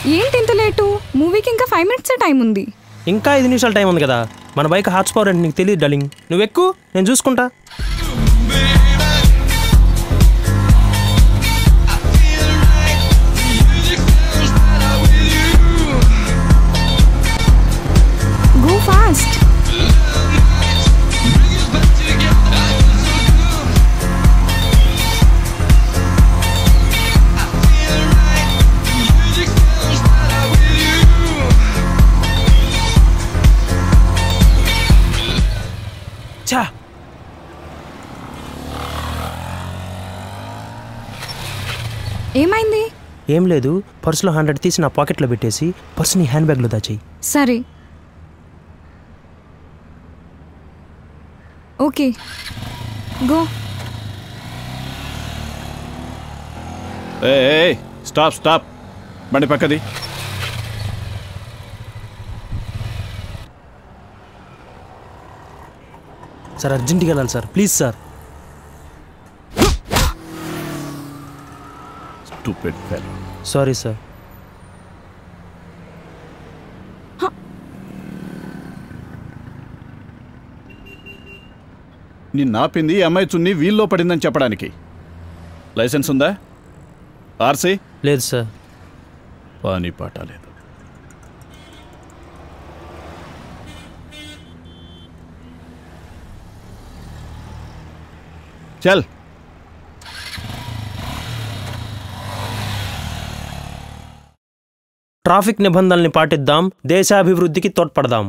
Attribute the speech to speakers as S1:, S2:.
S1: ఏంటి ఇంత లేటు? మూవీకి ఇంకా 5 minutes టైం ఉంది.
S2: ఇంకా 5 నిమిషాల టైం ఉంది కదా. మన బైక్ హార్స్ పవర్ అంటే నీకు తెలియదు డార్లింగ్. నువ్వు ఎక్కు, నేను చూసుకుంటా.
S1: Go fast.
S2: చా
S1: ఏమైంది?
S2: ఏం లేదు, పర్సులో 100 తీసి నా పాకెట్లో పెట్టేసి పర్సుని హ్యాండ్ బ్యాగ్లో దాచేయి.
S1: సరే ఓకే గో.
S3: స్టాప్ స్టాప్, బండి పక్కది.
S2: సార్ అర్జెంట్గా వెళ్ళాలి sir, please sir. Sorry sir.
S3: నిన్నాపింది అమ్మాయి చున్ని వీల్లో పడిందని చెప్పడానికి. లైసెన్స్ ఉందా? ఆర్సీ
S2: లేదు సార్.
S3: పానీ పాట లేదు. చల్.
S2: ట్రాఫిక్ నిబంధనల్ని పాటిద్దాం, దేశాభివృద్ధికి తోడ్పడదాం.